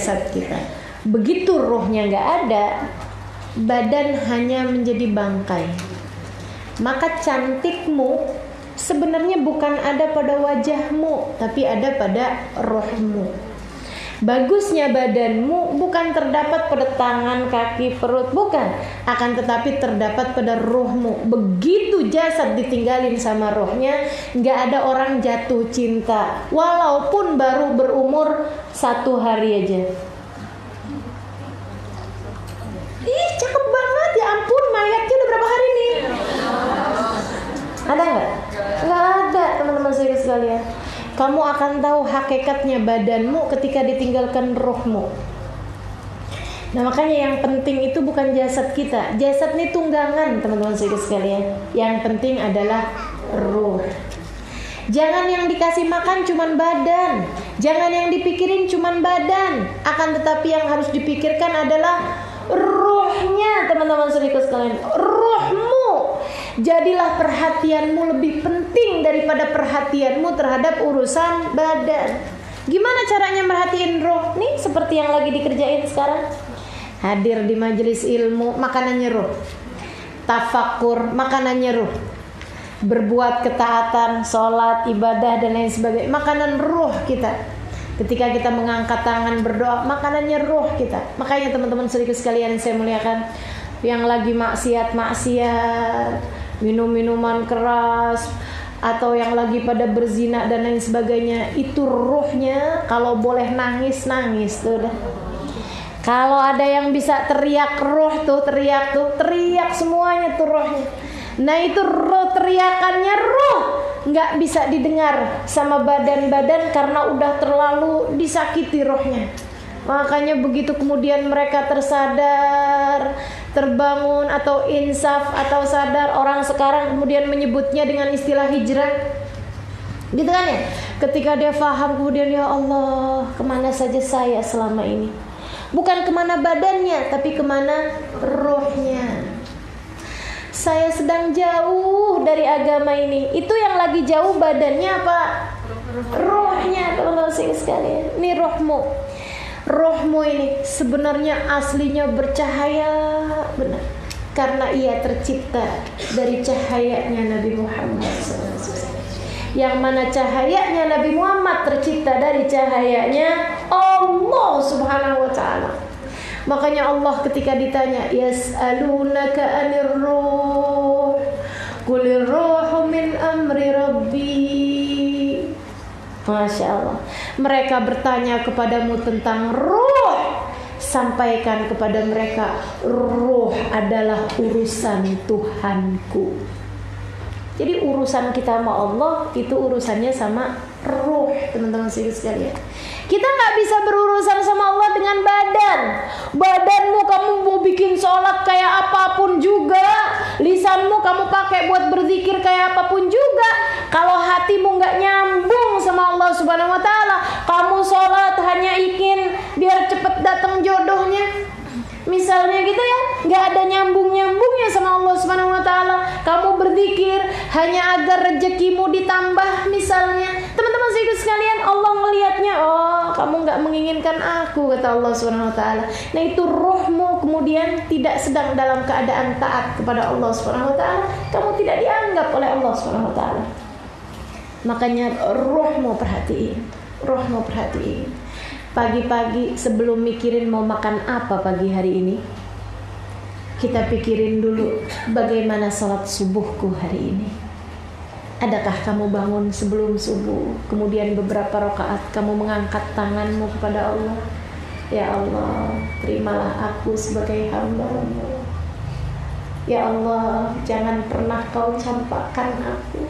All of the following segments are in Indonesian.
jasad kita. Begitu ruhnya nggak ada, badan hanya menjadi bangkai. Maka cantikmu sebenarnya bukan ada pada wajahmu, tapi ada pada rohmu. Bagusnya badanmu bukan terdapat pada tangan, kaki, perut, bukan, akan tetapi terdapat pada rohmu. Begitu jasad ditinggalin sama rohnya, nggak ada orang jatuh cinta, walaupun baru berumur 1 hari aja. Ih, cakep banget, ya ampun, mayatnya udah berapa hari nih? Ada nggak? Nggak ada, teman-teman saya sekalian. Kamu akan tahu hakikatnya badanmu ketika ditinggalkan rohmu. Nah, makanya yang penting itu bukan jasad kita. Jasad ini tunggangan, teman-teman saya sekalian. Yang penting adalah ruh. Jangan yang dikasih makan cuman badan, jangan yang dipikirin cuman badan. Akan tetapi yang harus dipikirkan adalah ruhnya, teman-teman saudaraku sekalian. Ruhmu. Jadilah perhatianmu lebih penting daripada perhatianmu terhadap urusan badan. Gimana caranya merhatiin ruh? Nih seperti yang lagi dikerjain sekarang. Hadir di majelis ilmu, makanannya ruh. Tafakur, makanannya ruh. Berbuat ketaatan, sholat, ibadah dan lain sebagainya, makanan ruh kita. Ketika kita mengangkat tangan berdoa, makanannya ruh kita. Makanya teman-teman saudaraku sekalian saya muliakan, yang lagi maksiat, minum-minuman keras, atau yang lagi pada berzina dan lain sebagainya, itu ruhnya kalau boleh nangis tuh dah. Kalau ada yang bisa teriak ruh tuh, teriak semuanya tuh rohnya. Nah itu ruh, teriakannya ruh nggak bisa didengar sama badan-badan karena udah terlalu disakiti rohnya. Makanya begitu kemudian mereka tersadar, terbangun atau insaf atau sadar, orang sekarang kemudian menyebutnya dengan istilah hijrah, gitu kan ya? Ketika dia paham kemudian, ya Allah, kemana saja saya selama ini? Bukan kemana badannya, tapi kemana rohnya. Saya sedang jauh dari agama ini. Itu yang lagi jauh badannya apa? Rohnya, teman-teman sekalian. Ini rohmu. Rohmu ini sebenarnya aslinya bercahaya benar, karena ia tercipta dari cahayanya Nabi Muhammad SAW. Yang mana cahayanya Nabi Muhammad tercipta dari cahayanya Allah Subhanahu wa ta'ala. Makanya Allah ketika ditanya, yas'alunaka 'anir ruh, qulir ruhu min amri rabbi. Masya Allah. Mereka bertanya kepadamu tentang ruh, sampaikan kepada mereka, ruh adalah urusan Tuhanku. Jadi urusan kita sama Allah itu urusannya sama ruh, teman-teman sekalian. Kita nggak bisa berurusan sama Allah dengan badan. Badanmu kamu mau bikin sholat kayak apapun juga, lisanmu kamu pakai buat berzikir kayak apapun juga, kalau hatimu nggak nyambung sama Allah Subhanahu Wa Taala, kamu sholat hanya ingin biar cepet datang jodohnya, misalnya gitu ya, nggak ada nyambungnya sama Allah Subhanahu Wa Taala. Kamu berzikir hanya agar rezekimu ditambah, misalnya. Teman-teman sekalian, Allah melihatnya, oh kamu nggak menginginkan aku, kata Allah Subhanahu Wa Taala. Nah itu rohmu kemudian tidak sedang dalam keadaan taat kepada Allah Subhanahu Wa Taala. Kamu tidak dianggap oleh Allah Subhanahu Wa Taala. Makanya rohmu perhatiin. Pagi-pagi sebelum mikirin mau makan apa pagi hari ini, kita pikirin dulu bagaimana sholat subuhku hari ini. Adakah kamu bangun sebelum subuh, kemudian beberapa rakaat kamu mengangkat tanganmu kepada Allah, ya Allah, terimalah aku sebagai hamba-Mu. Ya Allah, jangan pernah Kau campakkan aku.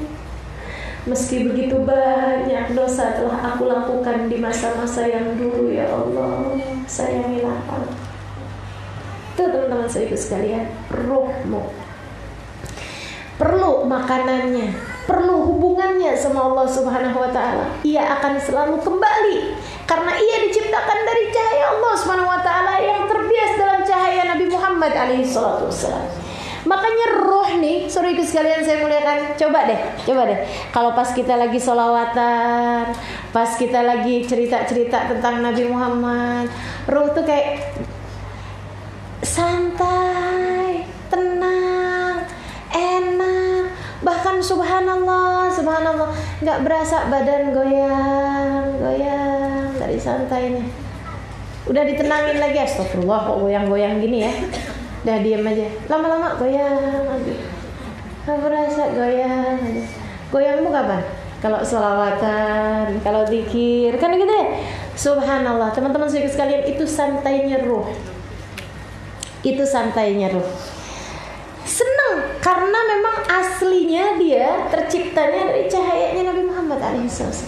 Meski begitu banyak dosa telah aku lakukan di masa-masa yang dulu, ya Allah, sayangilah aku. Itu teman-teman saudaraku sekalian, ruhmu perlu makanannya, perlu hubungannya sama Allah Subhanahu Wa Taala. Ia akan selalu kembali karena ia diciptakan dari cahaya Allah Subhanahu Wa Taala yang terbias dalam cahaya Nabi Muhammad alaihi salatu wassalam. Makanya roh nih, saudaraku sekalian saya muliakan, coba deh. Kalau pas kita lagi sholawatan, pas kita lagi cerita-cerita tentang Nabi Muhammad, roh tuh kayak santai, tenang, enak. Bahkan subhanallah, nggak berasa badan goyang dari santainya. Udah ditenangin lagi, astagfirullah kok goyang-goyang gini ya. Udah diam aja, lama-lama goyang lagi. Gak berasa goyang aja. Goyangmu kapan? Kalau sholawatan, kalau zikir, kan gitu ya. Subhanallah, teman-teman sekalian, itu santainya ruh. Senang karena memang aslinya dia terciptanya dari cahayanya Nabi Muhammad alaihissalam.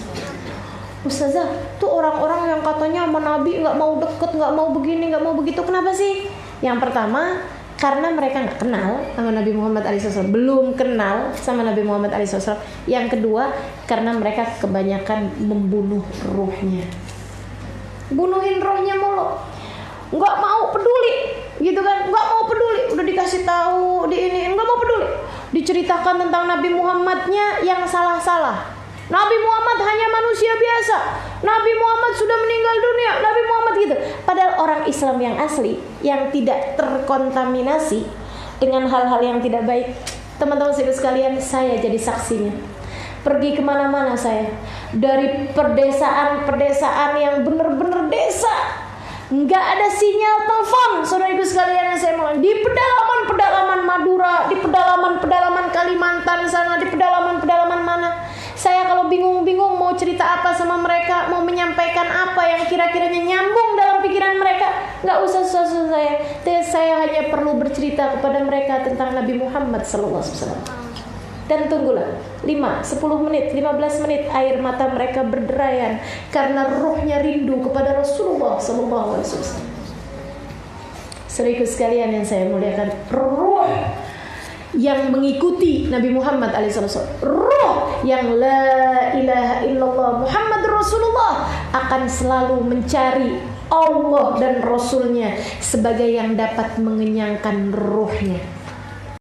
Ustazah, tuh orang-orang yang katanya sama Nabi nggak mau deket, nggak mau begini, nggak mau begitu, kenapa sih? Yang pertama, karena mereka nggak kenal sama Nabi Muhammad alaihissalam, belum kenal sama Nabi Muhammad alaihissalam. Yang kedua, karena mereka kebanyakan membunuh ruhnya, bunuhin rohnya mulu, nggak mau peduli, gitu kan? Nggak mau peduli, udah dikasih tahu di ini, nggak mau peduli. Diceritakan tentang Nabi Muhammadnya yang salah-salah. Nabi Muhammad hanya manusia biasa. Nabi Muhammad sudah meninggal dunia. Nabi Muhammad gitu. Padahal orang Islam yang asli, yang tidak terkontaminasi dengan hal-hal yang tidak baik. Teman-teman sekalian, saya jadi saksinya. Pergi kemana-mana saya, dari pedesaan yang benar-benar desa, nggak ada sinyal telepon, saudara-ibu sekalian yang saya mau. Di pedalaman Madura, di pedalaman Kalimantan sana, di pedalaman mana. Saya kalau bingung mau cerita apa sama mereka, mau menyampaikan apa yang kira-kiranya nyambung dalam pikiran mereka, nggak usah susah saya. Saya hanya perlu bercerita kepada mereka tentang Nabi Muhammad SAW. Dan tunggulah 5, 10 menit, 15 menit, air mata mereka berderayan karena ruhnya rindu kepada Rasulullah SAW. Saudaraku sekalian yang saya muliakan, ruh yang mengikuti Nabi Muhammad alaihissalam, ruh yang la ilaha illallah Muhammad Rasulullah, akan selalu mencari Allah dan Rasulnya sebagai yang dapat mengenyangkan ruhnya.